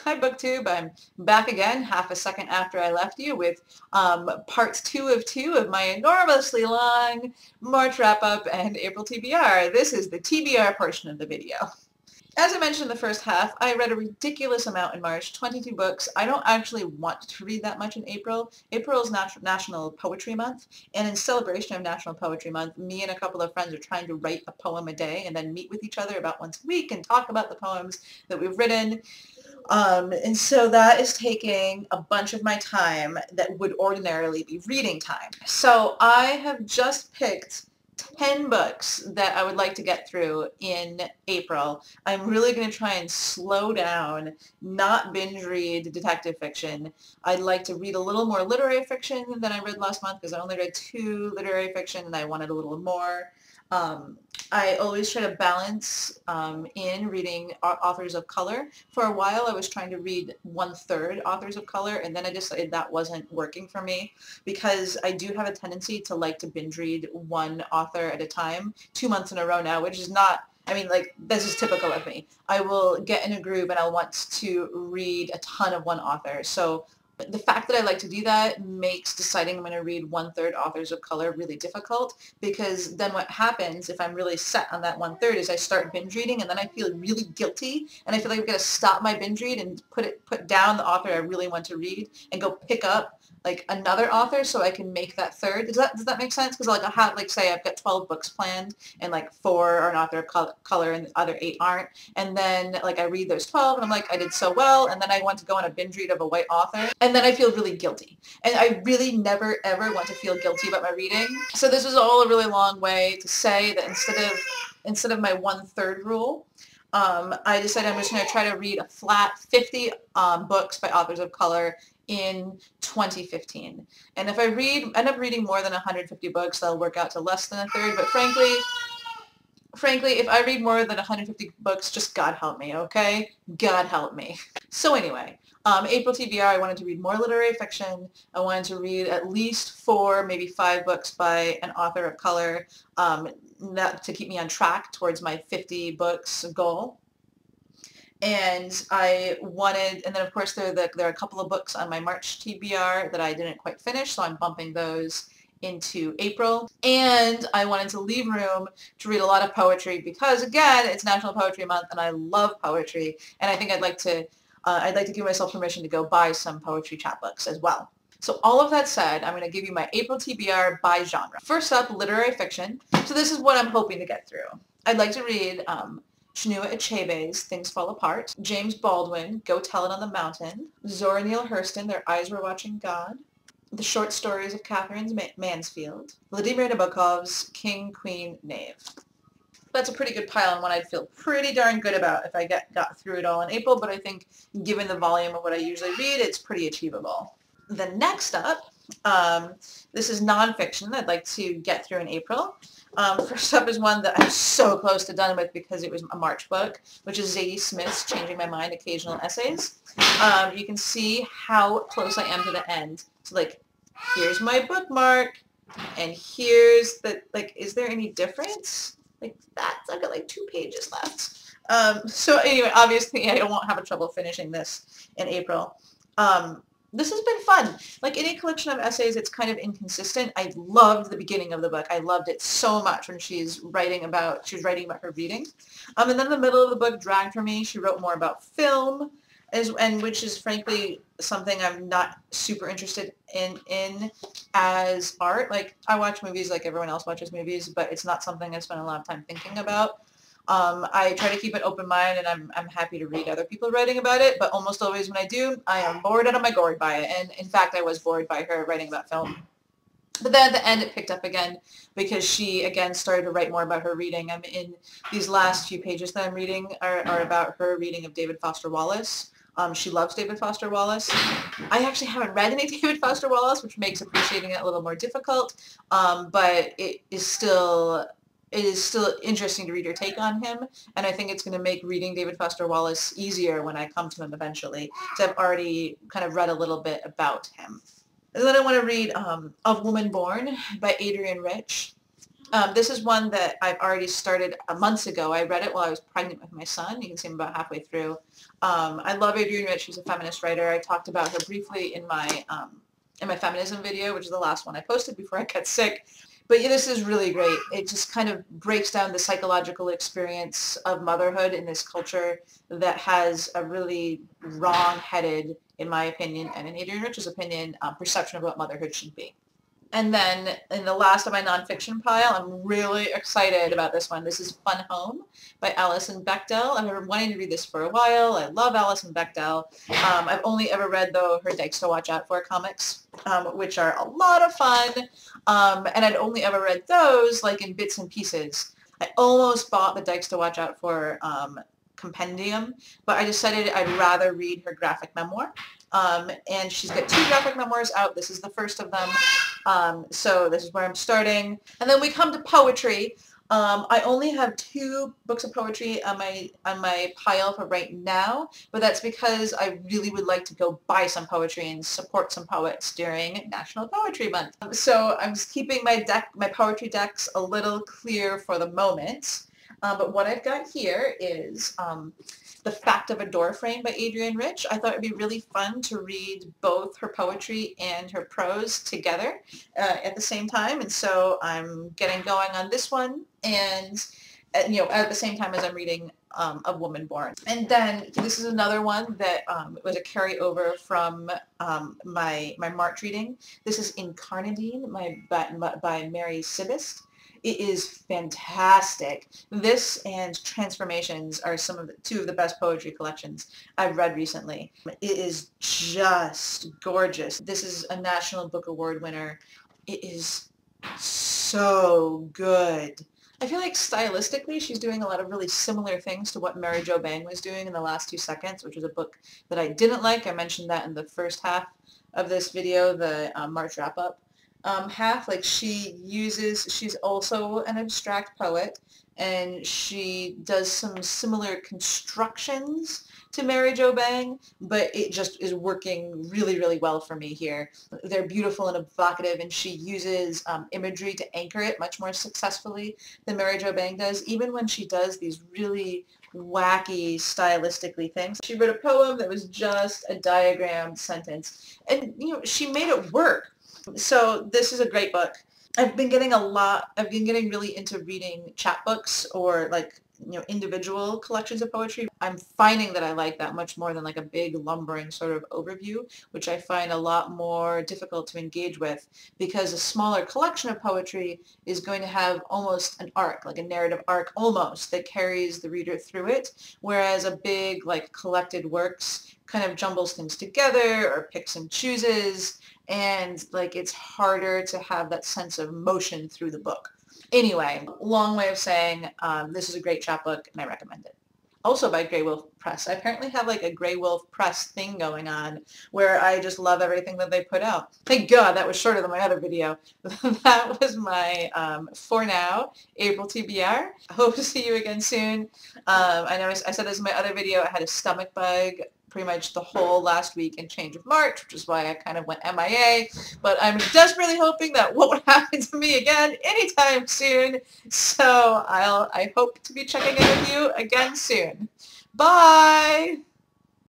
Hi BookTube, I'm back again half a second after I left you with part 2 of my enormously long March wrap-up and April TBR. This is the TBR portion of the video. As I mentioned in the first half, I read a ridiculous amount in March, 22 books. I don't actually want to read that much in April. April is National Poetry Month, and in celebration of National Poetry Month, me and a couple of friends are trying to write a poem a day and then meet with each other about once a week and talk about the poems that we've written. And so that is taking a bunch of my time that would ordinarily be reading time. So I have just picked 10 books that I would like to get through in April. I'm really going to try and slow down, not binge read detective fiction. I'd like to read a little more literary fiction than I read last month because I only read 2 literary fiction and I wanted a little more. I always try to balance in reading authors of color. For a while I was trying to read 1/3 authors of color, and then I decided that wasn't working for me because I do have a tendency to like to binge read one author at a time 2 months in a row now, which is not, I mean, like, this is typical of me. I will get in a groove and I'll want to read a ton of one author. So the fact that I like to do that makes deciding I'm going to read 1/3 authors of color really difficult, because then what happens if I'm really set on that 1/3 is I start binge reading and then I feel really guilty and I feel like I've got to stop my binge read and put down the author I really want to read and go pick up like another author so I can make that third. Does that make sense? Because like I have, like, say I've got 12 books planned and like 4 are an author of color and the other 8 aren't, and then like I read those 12 and I'm like, I did so well, and then I want to go on a binge read of a white author and then I feel really guilty, and I really never ever want to feel guilty about my reading. So this was all a really long way to say that instead of my 1/3 rule, I decided I'm just going to try to read a flat 50 books by authors of color in 2015. And if I end up reading more than 150 books, that'll work out to less than a third. But frankly, if I read more than 150 books, just God help me, okay? God help me. So anyway, April TBR, I wanted to read more literary fiction. I wanted to read at least 4, maybe 5 books by an author of color, to keep me on track towards my 50 books goal. And then of course there are a couple of books on my March TBR that I didn't quite finish, so I'm bumping those into April. And I wanted to leave room to read a lot of poetry because, again, it's National Poetry Month and I love poetry, and I think I'd like to give myself permission to go buy some poetry chapbooks as well. So all of that said, I'm going to give you my April TBR by genre. First up, literary fiction. So this is what I'm hoping to get through. I'd like to read Chinua Achebe's Things Fall Apart, James Baldwin, Go Tell It on the Mountain, Zora Neale Hurston, Their Eyes Were Watching God, the short stories of Catherine Mansfield, Vladimir Nabokov's King, Queen, Knave. That's a pretty good pile and one I'd feel pretty darn good about if I got through it all in April, but I think given the volume of what I usually read, it's pretty achievable. The next up, this is nonfiction I'd like to get through in April. First up is one that I'm so close to done with because it was a March book, which is Zadie Smith's Changing My Mind Occasional Essays. You can see how close I am to the end. So, like, here's my bookmark, and here's the, like, is there any difference? Like, I've got like 2 pages left. So anyway, obviously I won't have trouble finishing this in April. This has been fun. Like any collection of essays, it's kind of inconsistent. I loved the beginning of the book. I loved it so much when she was writing about her reading. And then the middle of the book dragged for me. She wrote more about film, which is frankly something I'm not super interested in as art. Like, I watch movies like everyone else watches movies, but it's not something I spend a lot of time thinking about. I try to keep an open mind, and I'm happy to read other people writing about it, but almost always when I do, I am bored out of my gourd by it, and in fact I was bored by her writing about film. But then at the end it picked up again because she again started to write more about her reading. I'm in these last few pages that I'm reading are about her reading of David Foster Wallace. She loves David Foster Wallace. I actually haven't read any David Foster Wallace, which makes appreciating it a little more difficult, but it is still interesting to read her take on him, and I think it's going to make reading David Foster Wallace easier when I come to him eventually, because I've already kind of read a little bit about him. And then I want to read Of Woman Born by Adrienne Rich. This is one that I've already started months ago. I read it while I was pregnant with my son. You can see I'm about halfway through. I love Adrienne Rich. She's a feminist writer. I talked about her briefly in my feminism video, which is the last one I posted before I got sick. But yeah, this is really great. It just kind of breaks down the psychological experience of motherhood in this culture that has a really wrong-headed, in my opinion, and in Adrienne Rich's opinion, perception of what motherhood should be. And then in the last of my nonfiction pile, I'm really excited about this one. This is Fun Home by Alison Bechdel. I've been wanting to read this for a while. I love Alison Bechdel. I've only ever read, though, her Dykes to Watch Out For comics, which are a lot of fun. And I'd only ever read those like in bits and pieces. I almost bought the Dykes to Watch Out For compendium, but I decided I'd rather read her graphic memoir. And she's got 2 graphic memoirs out. This is the first of them. So this is where I'm starting. And then we come to poetry. I only have 2 books of poetry on my pile for right now, but that's because I really would like to go buy some poetry and support some poets during National Poetry Month. So I'm just keeping my poetry decks a little clear for the moment. But what I've got here is The Fact of a Door Frame by Adrienne Rich. I thought it would be really fun to read both her poetry and her prose together at the same time, and so I'm getting going on this one, and at the same time as I'm reading A Woman Born. And then this is another one that was a carryover from my March reading. This is Incarnadine by Mary Sibist. It is fantastic. This and Transformations are 2 of the best poetry collections I've read recently. It is just gorgeous. This is a National Book Award winner. It is so good. I feel like stylistically she's doing a lot of really similar things to what Mary Jo Bang was doing in The Last 2 Seconds, which was a book that I didn't like. I mentioned that in the first half of this video, the March wrap-up. Half, like she's also an abstract poet, and she does some similar constructions to Mary Jo Bang, but it just is working really, really well for me here. They're beautiful and evocative, and she uses imagery to anchor it much more successfully than Mary Jo Bang does, even when she does these really wacky stylistically things. She wrote a poem that was just a diagrammed sentence, and she made it work. So this is a great book. I've been getting really into reading chapbooks or individual collections of poetry. I'm finding that I like that much more than like a big lumbering sort of overview, which I find a lot more difficult to engage with, because a smaller collection of poetry is going to have almost an arc, like a narrative arc almost, that carries the reader through it, whereas a big collected works kind of jumbles things together or picks and chooses, and it's harder to have that sense of motion through the book. Anyway, long way of saying this is a great chapbook and I recommend it. Also by Grey Wolf Press. I apparently have a Grey Wolf Press thing going on where I just love everything that they put out. Thank God that was shorter than my other video. That was my, for now, April TBR. I hope to see you again soon. I know I said this in my other video, I had a stomach bug pretty much the whole last week and change of March, which is why I kind of went MIA, but I'm desperately hoping that won't happen to me again anytime soon, so I hope to be checking in with you again soon. Bye!